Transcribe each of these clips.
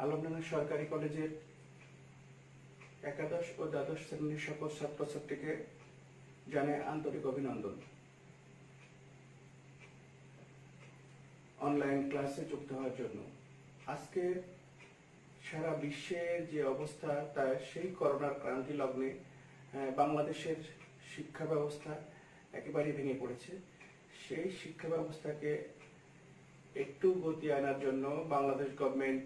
আলমডাঙ্গা সরকারি কলেজের একাদশ ও দ্বাদশ শ্রেণীর সকল ছাত্রছাত্রীকে জানাই আন্তরিক অভিনন্দন। অনলাইন ক্লাসে যুক্ত হওয়ার জন্য আজকে সারা বিশ্বের যে অবস্থা তা সেই করোনার ক্রান্তি লগ্নে বাংলাদেশের শিক্ষা ব্যবস্থা একেবারে ভেঙে পড়েছে। সেই শিক্ষা ব্যবস্থাকে একটু গতি আনার জন্য বাংলাদেশ গভর্নমেন্ট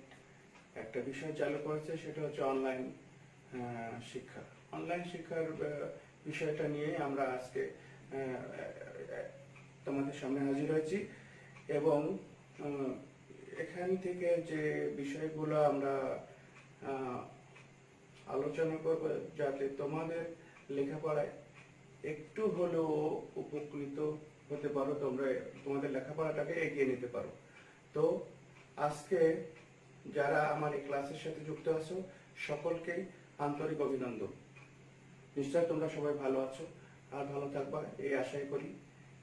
একটা বিষয় চালু করেছে, সেটা হচ্ছে অনলাইন শিক্ষা। অনলাইন শিক্ষার বিষয়টা নিয়ে আমরা আজকে তোমাদের সামনে হাজির হয়েছি এবং এখান থেকে যে বিষয়গুলো আমরা আলোচনা করব যাতে তোমাদের লেখাপড়ায় একটু হলেও উপকৃত হতে পারো, তোমরা তোমাদের লেখাপড়াটাকে এগিয়ে নিতে পারো। তো আজকে যারা আমার এই ক্লাসের সাথে যুক্ত আছো সকলকে আন্তরিক অভিনন্দন। নিশ্চয় তোমরা সবাই ভালো আছো আর ভালো থাকবা এই আশাই করি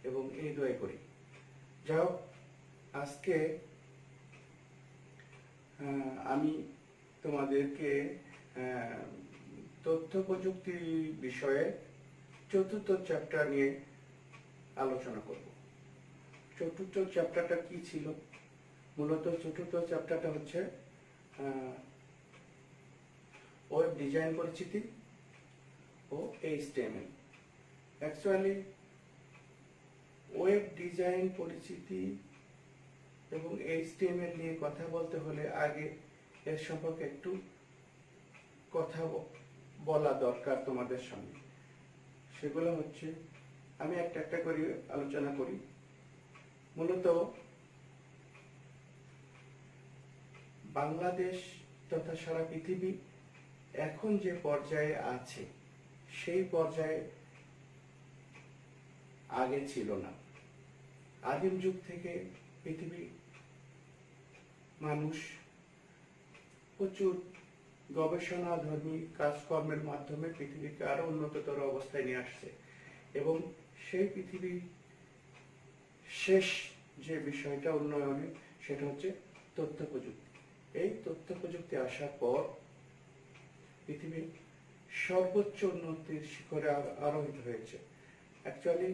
এবং এই দোয়াই করি। যাই হোক, আজকে আমি তোমাদেরকে তথ্য প্রযুক্তি বিষয়ে চতুর্থ চ্যাপ্টার নিয়ে আলোচনা করব। চতুর্থ চ্যাপ্টারটা কি ছিল? মূলত চতুর্থ চ্যাপ্টারটা হচ্ছে ওয়েব ডিজাইন পরিচিতি ও HTML। অ্যাকচুয়ালি ওয়েব ডিজাইন পরিচিতি এবং HTML নিয়ে কথা বলতে হলে আগে এর সম্পর্কে একটু কথা বলা দরকার তোমাদের সঙ্গে। সেগুলো হচ্ছে, আমি একটা একটা করে আলোচনা করি। মূলত বাংলাদেশ তথা সারা পৃথিবী এখন যে পর্যায়ে আছে সেই পর্যায়ে আগে ছিল না। আদিম যুগ থেকে পৃথিবী মানুষ প্রচুর গবেষণাধর্মী কাজকর্মের মাধ্যমে পৃথিবীকে আরো উন্নততর অবস্থায় নিয়ে আসছে এবং সেই পৃথিবী শেষ যে বিষয়টা উন্নয়নে সেটা হচ্ছে তথ্য প্রযুক্তি। এই তথ্য প্রযুক্তি আসার পর পৃথিবী সর্বোচ্চ উন্নতির শিখরে আরোহিত হয়েছে। অ্যাকচুয়ালি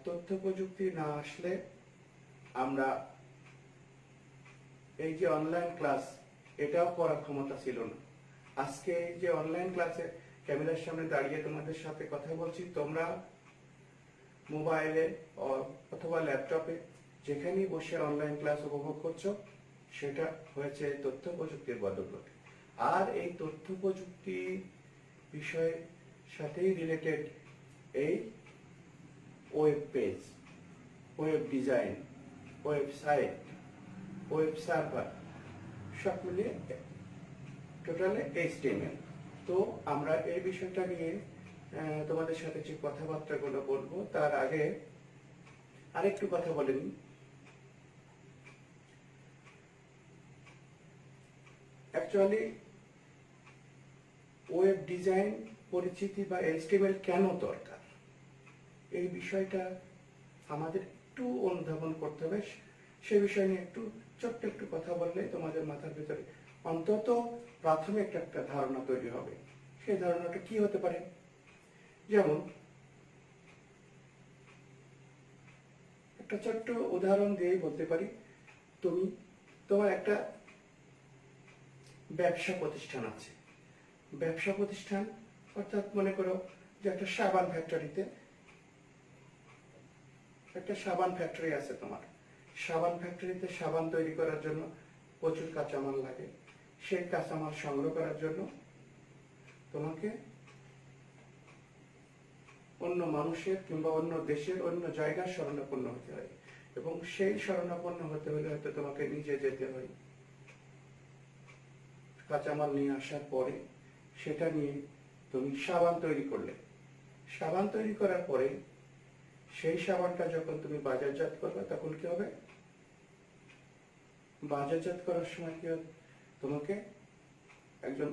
তথ্য প্রযুক্তি না আসলে আমরা এই যে অনলাইন ক্লাস এটাও করার ক্ষমতা ছিল না। আজকে এই যে অনলাইন ক্লাসে ক্যামেরার সামনে দাঁড়িয়ে তোমাদের সাথে কথা বলছি, তোমরা মোবাইলে অথবা ল্যাপটপে যেখানেই বসে অনলাইন ক্লাস উপভোগ করছো, সেটা হয়েছে তথ্য প্রযুক্তির বদৌলতে। আর এই তথ্য প্রযুক্তি বিষয়ের সাথেই রিলেটেড এই web page, web design, website, web server সব মিলিয়ে টোটালে HTML। তো আমরা এই বিষয়টা নিয়ে তোমাদের সাথে যে কথাবার্তাগুলো বলবো তার আগে আরেকটু কথা বলে নিই। অ্যাকচুয়ালি ওয়েব ডিজাইন পরিচিতি বা HTML কেন দরকার, এই বিষয়টা আমাদের একটু অনুধাবন করতে হবে। সে বিষয় নিয়ে ছোট্ট একটু কথা বললে তোমাদের মাথার ভিতরে অন্তত প্রাথমিক একটা ধারণা তৈরি হবে। সেই ধারণাটা কি হতে পারে? যেমন একটা ছোট্ট উদাহরণ দিয়েই বলতে পারি, তোমার একটা ব্যবসা প্রতিষ্ঠান আছে। ব্যবসা প্রতিষ্ঠান অর্থাৎ মনে করো যে একটা সাবান ফ্যাক্টরিতে একটা সাবান ফ্যাক্টরি আছে। তোমার সাবান ফ্যাক্টরিতে সাবান তৈরি করার জন্য প্রচুর কাঁচামাল লাগে। সেই কাঁচামাল সংগ্রহ করার জন্য তোমাকে অন্য মানুষের কিংবা অন্য দেশের অন্য জায়গার শরণাপন্ন হতে হয় এবং সেই শরণাপন্ন হতে হলে হয়তো তোমাকে নিজে যেতে হয়। কাঁচামাল নিয়ে আসার পরে সেটা নিয়ে তুমি সাবান তৈরি করলে। সাবান তৈরি করার পরে সেই সাবানটা যখন তুমি বাজারজাত করবে তখন কি হবে? বাজারজাত করার সময় কি হবে? তোমাকে একজন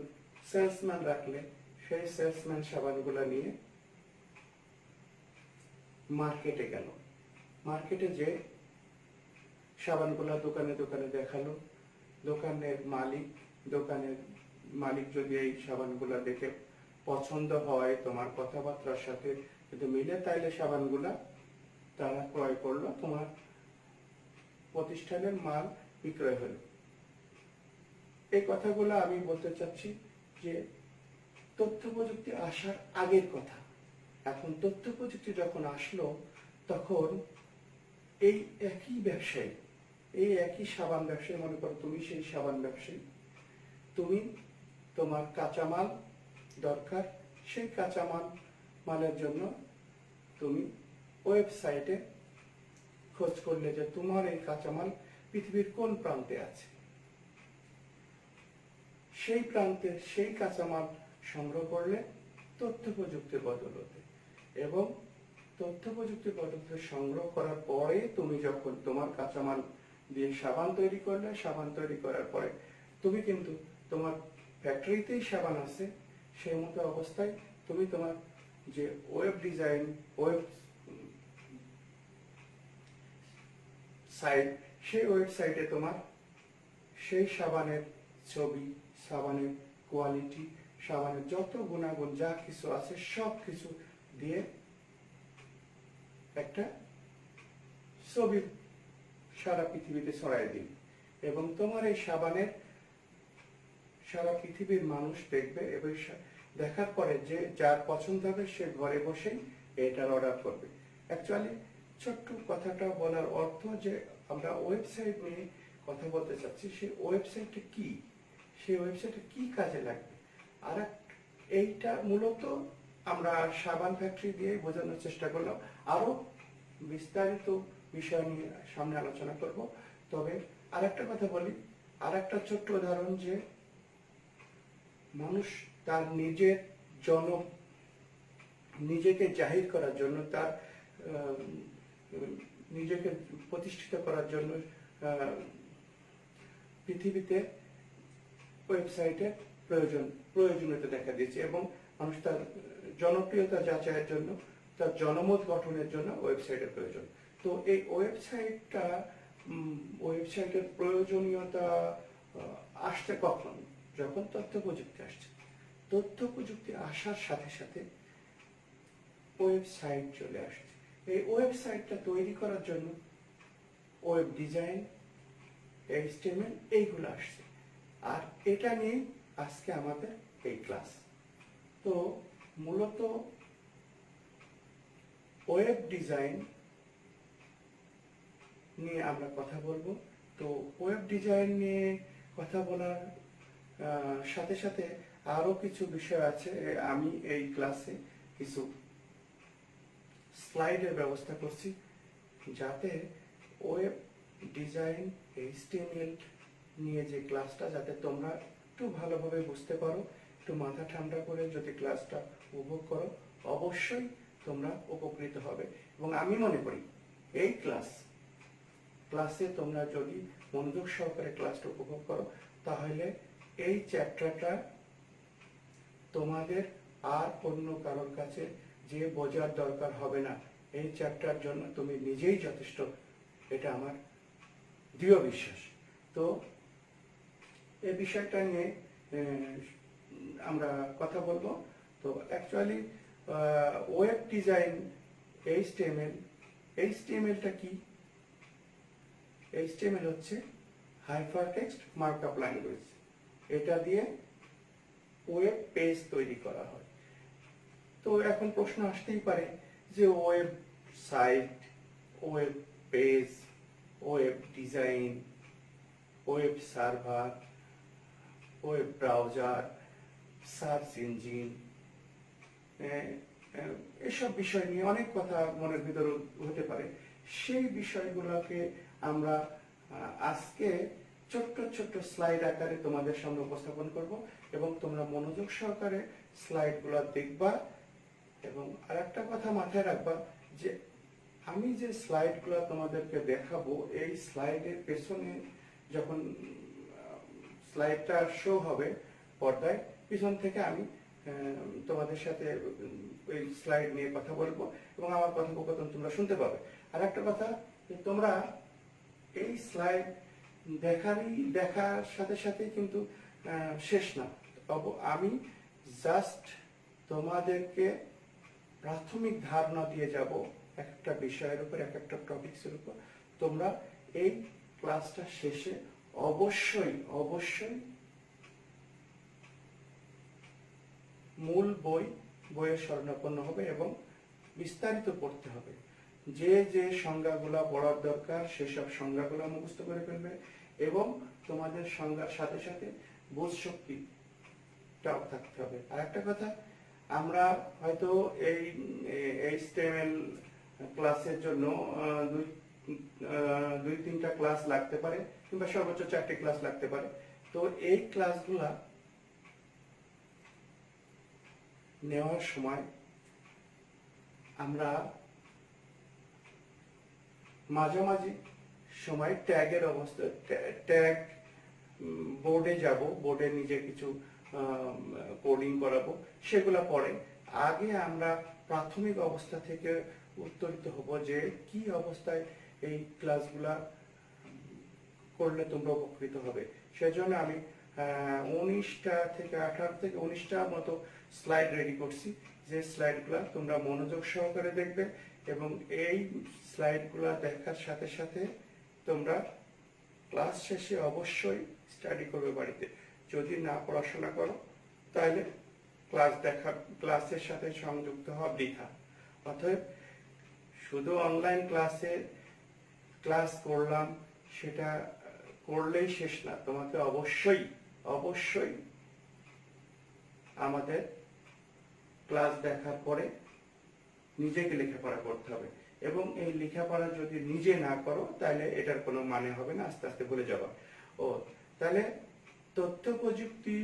সেলসম্যান রাখলে সেই সেলসম্যান সাবানগুলো নিয়ে মার্কেটে গেল। মার্কেটে যে সাবানগুলা দোকানে দোকানে দেখালো দোকানের মালিক যদি এই সাবানগুলা দেখে পছন্দ হয়, তোমার কথাবার্তার সাথে যদি মিলে, তাইলে সাবানগুলা তারা ক্রয় করলো, তোমার প্রতিষ্ঠানের মাল বিক্রয় হলো। এই কথাগুলো আমি বলতে চাচ্ছি যে তথ্য প্রযুক্তি আসার আগের কথা। এখন তথ্য প্রযুক্তি যখন আসলো, তখন এই একই ব্যবসায়ী, এই একই সাবান ব্যবসায়ী, মনে করো তুমি সেই সাবান ব্যবসায়ী, তুমি তোমার কাঁচামাল দরকার, সেই মালের জন্য তুমি ওয়েবসাইটে খোঁজ করলে যে তোমার এই কাঁচামাল পৃথিবীর কোন প্রান্তে আছে। সেই প্রান্তে সেই কাঁচামাল সংগ্রহ করলে তথ্য প্রযুক্তির বদৌলতে, এবং তথ্য প্রযুক্তির বদৌলতে সংগ্রহ করার পরে তুমি যখন তোমার কাঁচামাল দিয়ে সাবান তৈরি করলে, সাবান তৈরি করার পরে তুমি কিন্তু তোমার ফ্যাক্টরিতেই সাবান আছে, সেই মতো অবস্থায় তুমি তোমার যে ওয়েব সাইট, সেই ওয়েবসাইটে তোমার সেই সাবানের ছবি, সাবানের কোয়ালিটি, সাবানের যত গুণাগুণ যা কিছু আছে সব কিছু দিয়ে একটা ছবি সারা পৃথিবীতে ছড়াই দিন, এবং তোমার এই সাবানের সারা পৃথিবীর মানুষ দেখবে, এবং দেখার পরে যে যার পছন্দ হবে সে ঘরে বসেই এটার অর্ডার করবে। অ্যাকচুয়ালি ছোট্ট কথাটা বলার অর্থ যে আমরা ওয়েবসাইট নিয়ে কথা বলতে চাচ্ছি, সেই ওয়েবসাইটটা কি, সেই ওয়েবসাইটে কি কাজে লাগবে। আর এইটা মূলত আমরা সাবান ফ্যাক্টরি দিয়ে বোঝানোর চেষ্টা করলাম, আরো বিস্তারিত বিষয় নিয়ে সামনে আলোচনা করব। তবে আরেকটা কথা বলি, আরেকটা ছোট্ট উদাহরণ, যে মানুষ তার নিজেকে জাহির করার জন্য, তার নিজেকে প্রতিষ্ঠিত করার জন্য পৃথিবীতে ওয়েবসাইটের প্রয়োজনীয়তা দেখা দিয়েছে, এবং মানুষ তার জনপ্রিয়তা যাচাইয়ের জন্য, তার জনমত গঠনের জন্য ওয়েবসাইটের প্রয়োজন। তো এই ওয়েবসাইটের প্রয়োজনীয়তা আসছে কখন? যখন তথ্য প্রযুক্তি আসছে। তথ্য প্রযুক্তি আসার সাথে সাথে ওয়েবসাইট চলে আসছে। এই ওয়েবসাইটটা তৈরি করার জন্য ওয়েব ডিজাইন, HTML এইগুলো আসছে, আর এটা নিয়ে আজকে আমাদের এই ক্লাস। তো মূলত ওয়েব ডিজাইন নিয়ে আমরা কথা বলবো। তো ওয়েব ডিজাইন নিয়ে কথা বলার সাথে সাথে আরো কিছু বিষয় আছে। আমি এই ক্লাসে কিছু স্লাইডের ব্যবস্থা করছি, যাতে ওয়েব ডিজাইন, HTML নিয়ে যে ক্লাসটা, যাতে তোমরা একটু ভালোভাবে বুঝতে পারো, একটু মাথা ঠান্ডা করে যদি ক্লাসটা উপভোগ করো, অবশ্যই তোমরা উপকৃত হবে। এবং আমি মনে করি এই ক্লাসে তোমরা যদি মনোযোগ সহকারে ক্লাসটা উপভোগ করো, তাহলে এই চ্যাপ্টারটা তোমাদের আর অন্য কারোর কাছে যে বোঝার দরকার হবে না। এই চ্যাপ্টার জন্য তুমি নিজেই যথেষ্ট, এটা আমার দৃঢ় বিশ্বাস। তো এই বিষয়টা নিয়ে আমরা কথা বলবো। তো অ্যাকচুয়ালি ওয়েব ডিজাইন, HTML-টা কি? HTML হচ্ছে হাইপারটেক্সট মার্কআপ ল্যাঙ্গুয়েজ। এটা দিয়ে ওয়েব পেজ তৈরি করা হয়। তো এখন প্রশ্ন আসতেই পারে যে website, web page, web design, web server, web browser, search engine, এসব বিষয় নিয়ে অনেক কথা মনের ভিতরে হতে পারে। সেই বিষয়গুলোকে আমরা আজকে ছোট্ট ছোট্ট স্লাইড আকারে তোমাদের সামনে উপস্থাপন করব, এবং তোমরা মনোযোগ সহকারে স্লাইডগুলো দেখবা। এবং আরেকটা কথা মাথায় রাখবা, যে আমি যে স্লাইডগুলো তোমাদেরকে দেখাবো, এই স্লাইডের পেছনে যখন স্লাইডটা শো হবে পর্দায়, পিছন থেকে আমি তোমাদের সাথে এই স্লাইড নিয়ে কথা বলবো, এবং আমার কথোপকথন তোমরা শুনতে পাবে। আর একটা কথা, তোমরা এই স্লাইড দেখার সাথে সাথে কিন্তু শেষ না। আমি জাস্ট তোমাদেরকে প্রাথমিক ধারণা দিয়ে যাব একটা বিষয়ের উপর, একটা টপিকসের উপর। তোমরা এই ক্লাসটা শেষে অবশ্যই মূল বইয়ের শরণাপন্ন হবে এবং বিস্তারিত পড়তে হবে। যে সংজ্ঞাগুলো পড়ার দরকার সেসব সংজ্ঞাগুলো মুখস্থ করে ফেলবে এবং তোমাদের সংজ্ঞার সাথে সাথে বোধ শক্তিটাও থাকতে হবে। আর একটা কথা, আমরা হয়তো এই HTML ক্লাসের জন্য 2-3টা ক্লাস লাগতে পারে কিংবা সর্বোচ্চ 4টে ক্লাস লাগতে পারে। তো এই ক্লাসগুলা নেওয়ার সময় আমরা মাঝামাঝি সময় ট্যাগ বোর্ডে যাব, বোর্ডে নিজে কিছু কোডিং করাবো, সেগুলা পরে। আগে আমরা প্রাথমিক অবস্থা থেকে উত্তরিত হব যে কি অবস্থায় এই ক্লাসগুলা করলে তোমরা উপকৃত হবে। সেজন্য আমি 18 থেকে 19টা মতো স্লাইড রেডি করছি, যে স্লাইডগুলা তোমরা মনোযোগ সহকারে দেখবে এবং এই স্লাইডগুলা দেখার সাথে সাথে তোমরা ক্লাস শেষে অবশ্যই স্টাডি করবে বাড়িতে। যদি না পড়াশোনা করো তাহলে ক্লাসের সাথে সংযুক্ত হওয়া বৃথা। অতএব শুধু অনলাইন ক্লাস করলাম সেটা করলেই শেষ না, তোমাকে অবশ্যই আমাদের ক্লাস দেখার পরে নিজেকে লেখাপড়া করতে হবে এবং এই লেখাপড়া যদি নিজে না করো তাহলে এটার কোনো মানে হবে না, আস্তে আস্তে ভুলে যাবা। তাহলে তথ্য প্রযুক্তি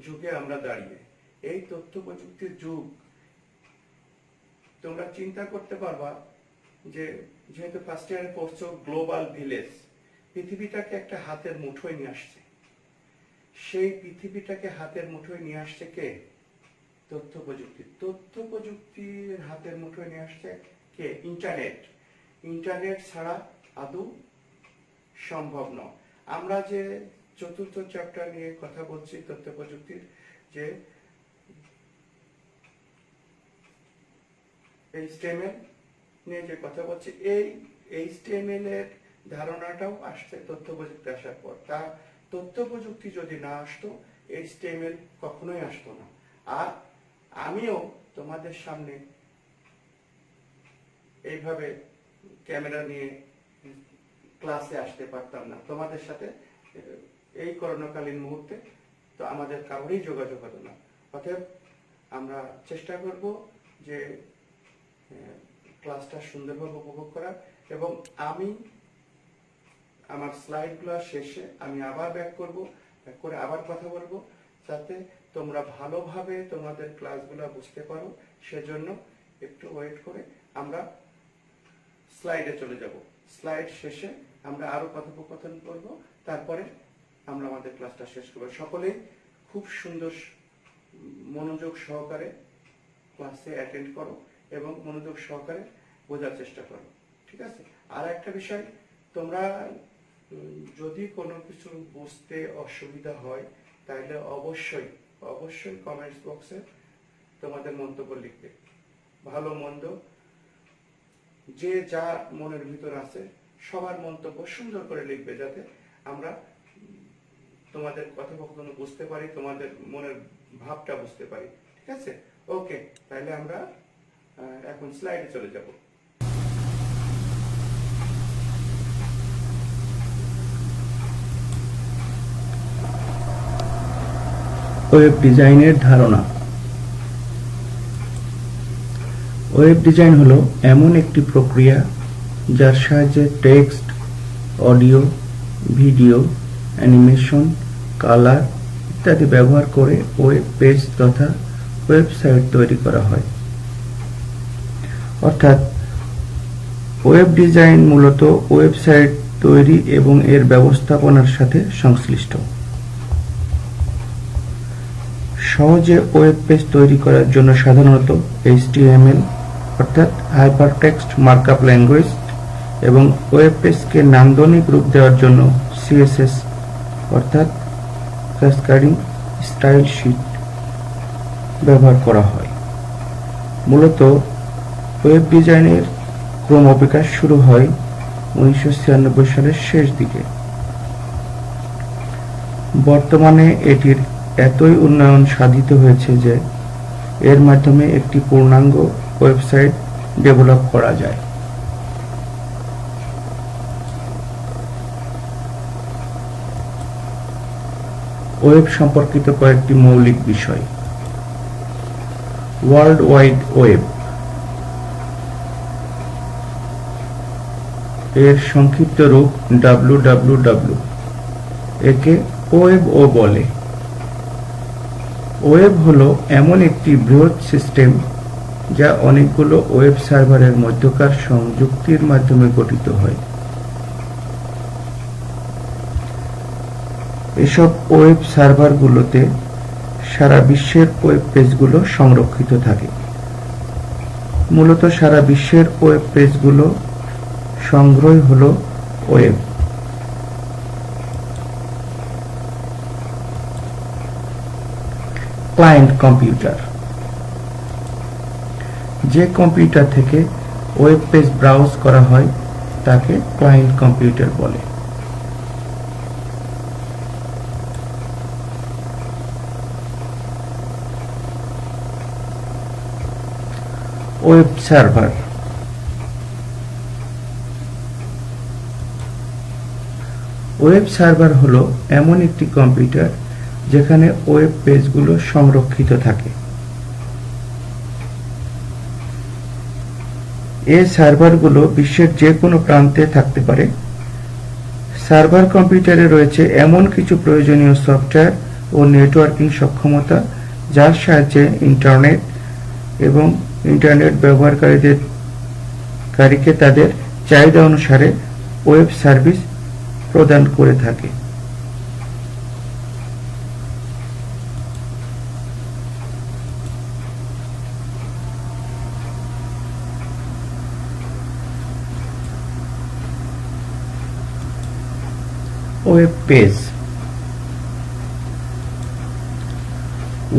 যুগে আমরা দাঁড়িয়ে, এই তথ্য প্রযুক্তির যুগ তোমরা চিন্তা করতে পারবা যে যেহেতু ফার্স্ট ইয়ারে পড়ছো গ্লোবাল ভিলেজ, পৃথিবীটাকে একটা হাতের মুঠোয় নিয়ে আসছে। সেই পৃথিবীটাকে হাতের মুঠোয় নিয়ে আসছে কে? তথ্য প্রযুক্তির হাতের মুঠোয় নিয়ে আসছে কে? ইন্টারনেট ছাড়া আদৌ সম্ভব নয়। আমরা যে 4র্থ চ্যাপ্টার নিয়ে কথা বলছি তথ্য প্রযুক্তির, যে HTML নিয়ে যে কথা বলছি, এই HTML এর ধারণাটাও আসছে তথ্য প্রযুক্তি আসার পর। তথ্য প্রযুক্তি যদি না আসতো HTML কখনোই আসতো না। আর আমিও তোমাদের সামনে এইভাবে ক্যামেরা নিয়ে ক্লাসে আসতে পারতাম না তোমাদের সাথে। এই করোনাকালীন মুহূর্তে তো আমাদের কারোরই যোগাযোগ হতো না। অতএব আমরা চেষ্টা করব যে ক্লাসটা সুন্দরভাবে উপভোগ করার, এবং আমি আমার স্লাইডগুলো শেষে আমি আবার ব্যাক করে আবার কথা বলবো, যাতে তোমরা ভালোভাবে তোমাদের ক্লাসগুলো বুঝতে পারো। সেজন্য একটু ওয়েট করে আমরা স্লাইডে চলে যাব। স্লাইড শেষে আমরা আরো কথোপকথন করব, তারপরে আমরা আমাদের ক্লাসটা শেষ করব। সকলেই খুব সুন্দর মনোযোগ সহকারে ক্লাসে অ্যাটেন্ড করো এবং মনোযোগ সহকারে বোঝার চেষ্টা করো, ঠিক আছে? আর একটা বিষয়, তোমরা যদি কোনো কিছু বুঝতে অসুবিধা হয় তাহলে অবশ্যই কমেন্টস বক্সে তোমাদের মন্তব্য লিখবে। ভালো মন্দ যে যা মনের ভিতর আছে সবার মন্তব্য সুন্দর করে লিখবে, যাতে আমরা তোমাদের কথোপকথন বুঝতে পারি, তোমাদের মনের ভাবটা বুঝতে পারি, ঠিক আছে? ওকে, তাহলে আমরা এখন স্লাইডে চলে যাব। ওয়েব ডিজাইনের ধারণা। ওয়েব ডিজাইন হলো এমন একটি প্রক্রিয়া যার সাহায্যে text, audio, video, animation, colour ইত্যাদি ব্যবহার করে ওয়েব পেজ তথা ওয়েবসাইট তৈরি করা হয়। অর্থাৎ ওয়েব ডিজাইন মূলত ওয়েবসাইট তৈরি এবং এর ব্যবস্থাপনার সাথে সংশ্লিষ্ট। সহজে ওয়েব পেজ তৈরি করার জন্য সাধারণত HTML অর্থাৎ হাইপারটেক্সট মার্কআপ ল্যাঙ্গুয়েজ এবং ওয়েব পেজকে নান্দনিক রূপ দেওয়ার জন্য সিএসএস অর্থাৎ ক্যাসকেডিং স্টাইল শীট ব্যবহার করা হয়। মূলত ওয়েব ডিজাইনের ক্রমবিকাশ শুরু হয় 1996 সালের শেষ দিকে। বর্তমানে এটির এতই উন্নয়ন সাধিত হয়েছে যে এর মাধ্যমে একটি পূর্ণাঙ্গ ওয়েবসাইট ডেভেলপ করা যায়। ওয়েব সম্পর্কিত কয়েকটি মৌলিক বিষয়। ওয়ার্ল্ড ওয়াইড ওয়েব এর সংক্ষিপ্ত রূপ www, একে ওয়েবও বলে। ওয়েব হলো এমন একটি বৃহৎ সিস্টেম যা অনেকগুলো ওয়েব সার্ভারের মধ্যকার সংযুক্তির মাধ্যমে গঠিত হয়। এসব ওয়েব সার্ভারগুলোতে সারা বিশ্বের ওয়েব পেজগুলো সংরক্ষিত থাকে। মূলত সারা বিশ্বের ওয়েব পেজগুলো সংগ্রহ হলো ওয়েব। ক্লায়েন্ট কম্পিউটার, যে কম্পিউটার থেকে ওয়েব পেজ ব্রাউজ করা হয় তাকে ক্লায়েন্ট কম্পিউটার বলে। ওয়েব সার্ভার, ওয়েব সার্ভার হলো এমন একটি কম্পিউটার যেখানে ওয়েব পেজগুলো সংরক্ষিত থাকে। এই সার্ভারগুলো বিশ্বের যে কোনো প্রান্তে থাকতে পারে। সার্ভার কম্পিউটারে রয়েছে এমন কিছু প্রয়োজনীয় সফটওয়্যার ও নেটওয়ার্কিং সক্ষমতা যার সাহায্যে ইন্টারনেট এবং ইন্টারনেট ব্যবহারকারীকে তাদের চাহিদা অনুসারে ওয়েব সার্ভিস প্রদান করে থাকে। Web page,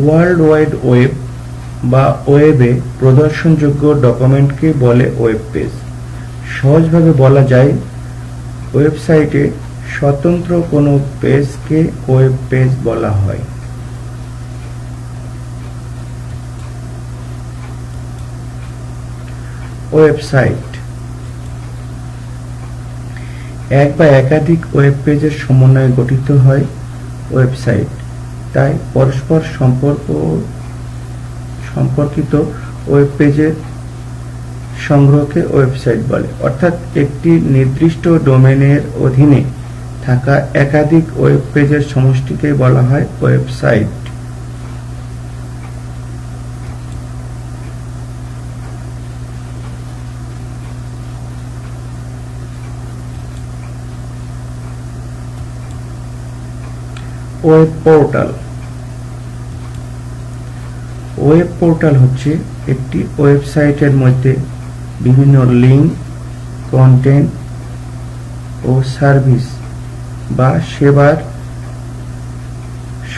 world wide web বা ওয়েবে প্রদর্শনযোগ্য ডকুমেন্টকে বলে ওয়েব পেজ। সহজভাবে বলা যায়, ওয়েবসাইটে স্বতন্ত্র কোনো পেজকে ওয়েব পেজ বলা হয়। ওয়েবসাইট এক বা একাধিক ওয়েব পেজের সমন্বয়ে গঠিত হয় ওয়েবসাইট। তাই পরস্পর সম্পর্কিত ওয়েব পেজের সংগ্রহকে ওয়েবসাইট বলে। অর্থাৎ একটি নির্দিষ্ট ডোমেনের অধীনে থাকা একাধিক ওয়েব পেজের সমষ্টিকে বলা হয় website. Web portal, web portal হচ্ছে একটি ওয়েবসাইটের মধ্যে বিভিন্ন লিঙ্ক, কন্টেন্ট ও সার্ভিস বা সেবার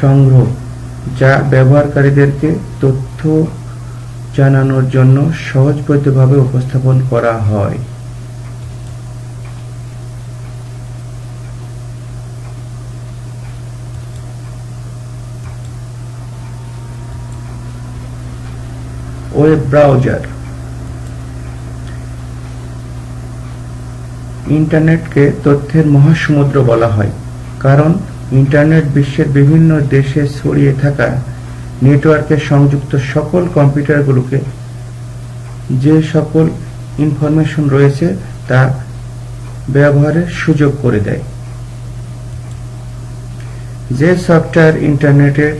সংগ্রহ যা ব্যবহারকারীদেরকে তথ্য জানানোর জন্য সহজবোধ্যভাবে উপস্থাপন করা হয়। ওয়েব ব্রাউজার, ইন্টারনেটকে তথ্যের মহাসমুদ্র বলা হয় কারণ ইন্টারনেট বিশ্বের বিভিন্ন দেশে ছড়িয়ে থাকা নেটওয়ার্কে সংযুক্ত সকল কম্পিউটারগুলোকে যে সকল ইনফরমেশন রয়েছে তা ব্যবহারের সুযোগ করে দেয়। যে সফটওয়্যার ইন্টারনেটের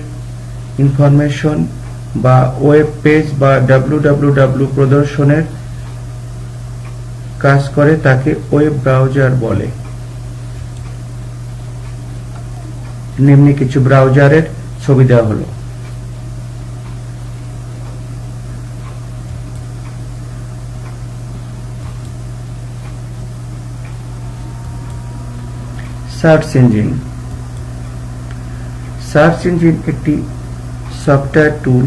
ইনফরমেশন বা ওয়েব পেজ বা www প্রদর্শনের কাজ করে তাকে ওয়েব ব্রাউজার বলে। নিম্নে কিছু ব্রাউজারের ছবি দেওয়া হলো। Search engine. সার্চ ইঞ্জিন একটি সফটওয়্যার টুল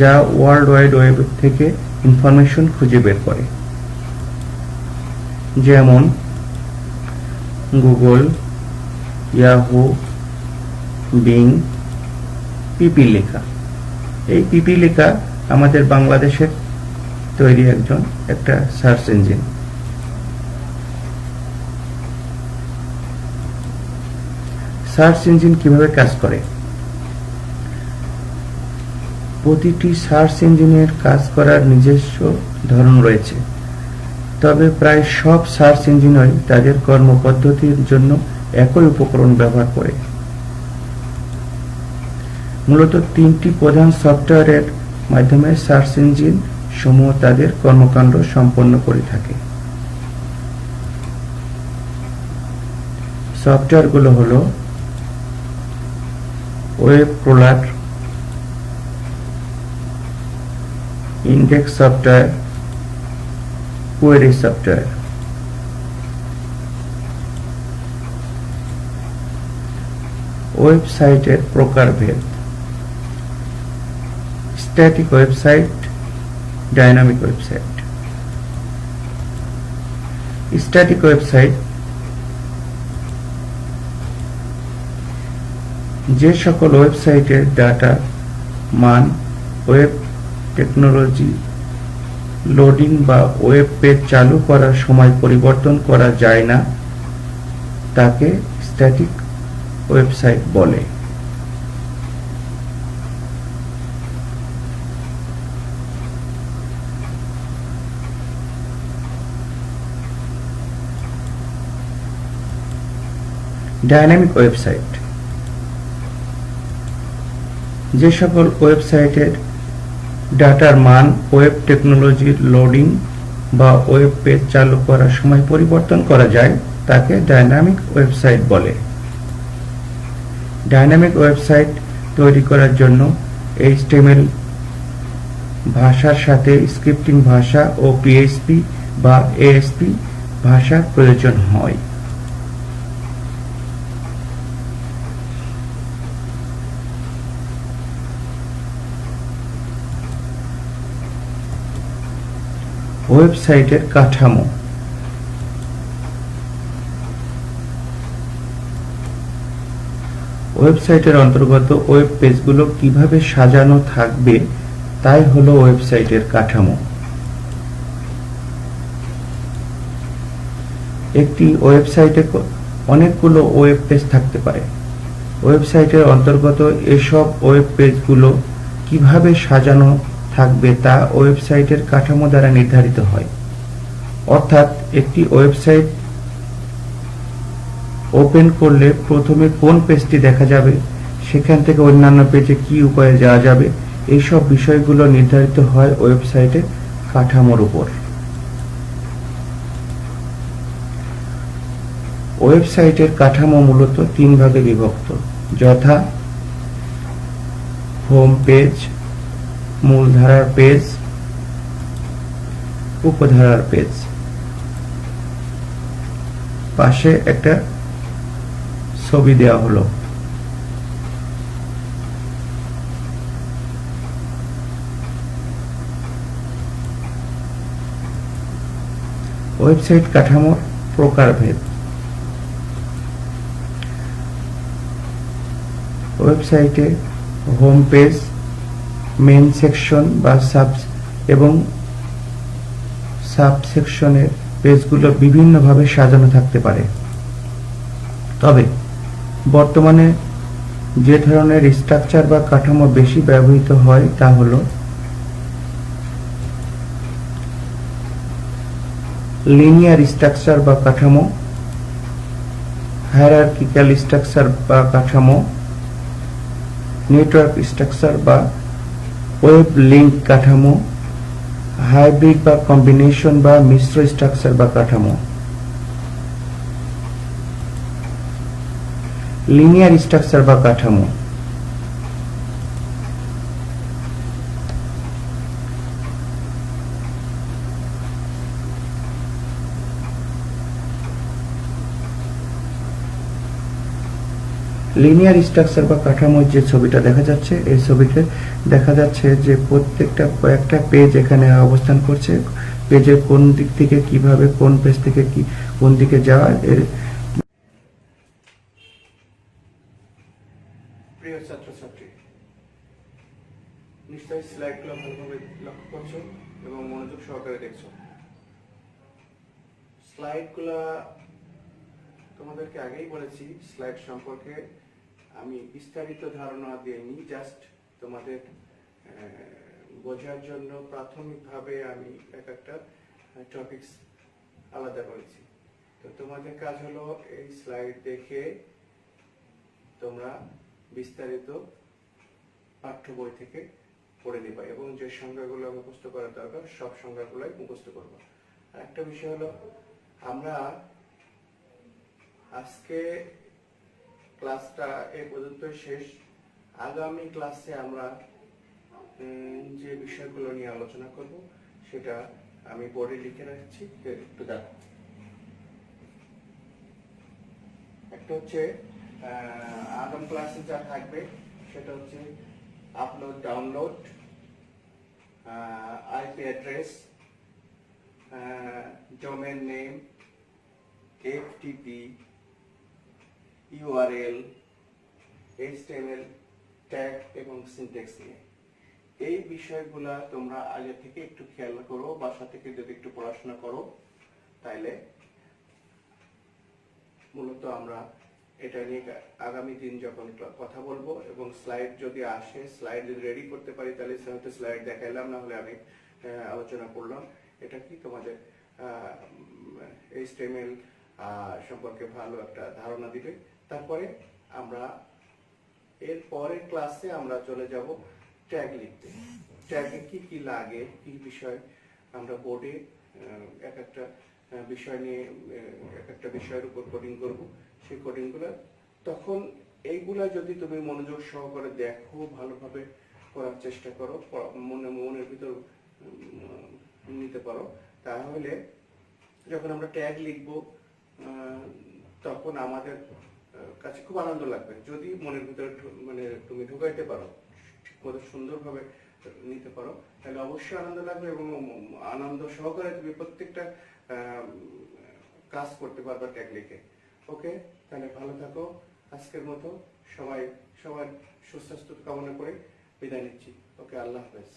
যা ওয়ার্ল্ড ওয়াইড ওয়েব থেকে ইনফরমেশন খুঁজে বের করে, যেমন গুগল, ইয়াহু, বিং, পিপিলিকা। এই পিপিলিকা আমাদের বাংলাদেশের তৈরি একটা সার্চ ইঞ্জিন। সার্চ ইঞ্জিন কিভাবে কাজ করে? প্রতিটি সার্চ ইঞ্জিনের কাজ করার নিজস্ব ধরন রয়েছে, তবে প্রায় সব সার্চ ইঞ্জিনই তাদের কর্মপদ্ধতির জন্য একই উপকরণ ব্যবহার করে। মূলত তিনটি প্রধান সফটওয়্যারের মাধ্যমে সার্চ ইঞ্জিন সমূহ তাদের কর্মকাণ্ড সম্পন্ন করে থাকে। সফটওয়্যারগুলো হলো web crawler, index software, query software. ওয়েবসাইটের প্রকারভেদ: static website, dynamic website. Static website যে সকল ওয়েবসাইটের ডাটা মান ওয়েব টেকনোলজি লোডিং বা ওয়েব পেজ চালু করার সময় পরিবর্তন করা যায় না, তাকে স্ট্যাটিক ওয়েবসাইট বলে। ডাইনামিক ওয়েবসাইট যে সকল ওয়েবসাইটের ডাটার মান ওয়েব টেকনোলজির লোডিং বা ওয়েব পেজ চালু করার সময় পরিবর্তন করা যায়, তাকে ডাইনামিক ওয়েবসাইট বলে। ডাইনামিক ওয়েবসাইট তৈরি করার জন্য HTML ভাষার সাথে স্ক্রিপ্টিং ভাষা ও PHP বা ASP ভাষার প্রয়োজন হয়। ওয়েবসাইটের কাঠামো: ওয়েবসাইটের অন্তর্গত ওয়েব পেজগুলো কিভাবে সাজানো থাকবে তাই হলো ওয়েবসাইটের কাঠামো। একটি ওয়েবসাইটে অনেকগুলো ওয়েব পেজ থাকতে পারে। ওয়েবসাইটের অন্তর্গত এসব ওয়েব পেজগুলো কিভাবে সাজানো থাকবে তা ওয়েবসাইটের কাঠামো দ্বারা নির্ধারিত হয়। অর্থাৎ একটি ওয়েবসাইট ওপেন করলে প্রথমে কোন পেজটি দেখা যাবে, সেখান থেকে অন্যান্য পেজে কি উপায়ে যাওয়া যাবে, এইসব বিষয়গুলো নির্ধারিত হয় ওয়েবসাইটের কাঠামোর উপর। ওয়েবসাইটের কাঠামো মূলত তিন ভাগে বিভক্ত, যথা হোম পেজ, মূলধারার পেজ, উপধারার পেজ। পাশে একটা ছবি দেওয়া হলো। ওয়েবসাইট কাঠামোর প্রকারভেদ: ওয়েবসাইটে হোম পেজ, মেন সেকশন বা এবং সাবসেকশনের পেজগুলো বিভিন্নভাবে সাজানো থাকতে পারে। তবে বর্তমানে যে ধরনের স্ট্রাকচার বা কাঠামো বেশি ব্যবহৃত হয় তা হলো লিনিয়ার স্ট্রাকচার বা কাঠামো, হায়ারার্কিক্যাল স্ট্রাকচার বা কাঠামো, নেটওয়ার্ক স্ট্রাকচার বা ওয়েব লিঙ্ক কাঠামো, হাইব্রিড বা কম্বিনেশন বা মিশ্র স্ট্রাকচার বা কাঠামো। লিনিয়ার স্ট্রাকচার বা কাঠামো: লিনিয়ার স্ট্রাকচার বা কাঠামোর যে ছবিটা দেখা যাচ্ছে, এই ছবিতে দেখা যাচ্ছে যে প্রত্যেকটা কয়েকটা পেজ এখানে অবস্থান করছে। পেজের কোন দিক থেকে কিভাবে, কোন পেজ থেকে কি কোন দিকে যাওয়া, এর প্রিয় ছাত্রছাত্রী, নিশ্চয়ই স্লাইডগুলো ভালোভাবে লক্ষ্য করছো এবং মনোযোগ সহকারে দেখছো। স্লাইডগুলা তোমাদেরকে আগেই বলেছি, স্লাইড সম্পর্কে আমি বিস্তারিত ধারণা দিইনি, জাস্ট তোমাদের বোঝার জন্য প্রাথমিকভাবে আমি একটা টপিকস আলাদা করেছি। তো তোমাদের কাজ হলো এই স্লাইড দেখে তোমরা বিস্তারিত পাঠ্য বই থেকে পড়ে নিবা এবং যে সংজ্ঞাগুলো মুখস্থ করার দরকার সব সংজ্ঞাগুলোই মুখস্থ করবা। আর একটা বিষয় হলো, আমরা আজকে ক্লাসটা এ পর্যন্ত শেষ। আগামী ক্লাসে আমরা যে বিষয়গুলো নিয়ে আলোচনা করব সেটা আমি বোর্ডে লিখে রাখছি, একটু দেখো। একটা হচ্ছে আগামী ক্লাসে যা থাকবে সেটা হচ্ছে upload download, IP address, domain name, FTP, URL, HTML tag এবং সিনট্যাক্স নিয়ে। এই বিষয়গুলা তোমরা আগে থেকে একটু খেয়াল করো, বাসা থেকে যদি একটু পড়াশোনা করো, তাইলে মূলত আমরা এটা নিয়ে আগামী দিন যখন কথা বলবো এবং স্লাইড যদি আসে, স্লাইড যদি রেডি করতে পারি তাহলে হয়তো স্লাইড দেখাইলাম, না হলে আমি আলোচনা করলাম। এটা কি তোমাদের এইচটিএমএল সম্পর্কে ভালো একটা ধারণা দিবে। তারপরে আমরা এর পরের ক্লাসে আমরা চলে যাব ট্যাগ লিখতে। ট্যাগে কি কি লাগে, কি বিষয় আমরা বোর্ডে এক একটা বিষয় নিয়ে এক একটা বিষয়ের উপর কোডিং করব, সেই কোডিংগুলো তখন এইগুলা যদি তুমি মনোযোগ সহকারে দেখো, ভালোভাবে করার চেষ্টা করো, মনের ভিতর নিতে পারো, তাহলে যখন আমরা ট্যাগ লিখবো তখন আমাদের কাছে খুব আনন্দ লাগবে। যদি মনের ভিতরে মানে তুমি ঢুকাইতে পারো, ঠিকমতো সুন্দরভাবে নিতে পারো, তাহলে অবশ্যই আনন্দ লাগবে এবং আনন্দ সহকারে তুমি প্রত্যেকটা কাজ করতে পারবে ট্যাগ লিখে। ওকে, তাহলে ভালো থাকো। আজকের মতো সবাই সবার সুস্বাস্থ্য কামনা করে বিদায় নিচ্ছি। ওকে, আল্লাহ হাফেজ।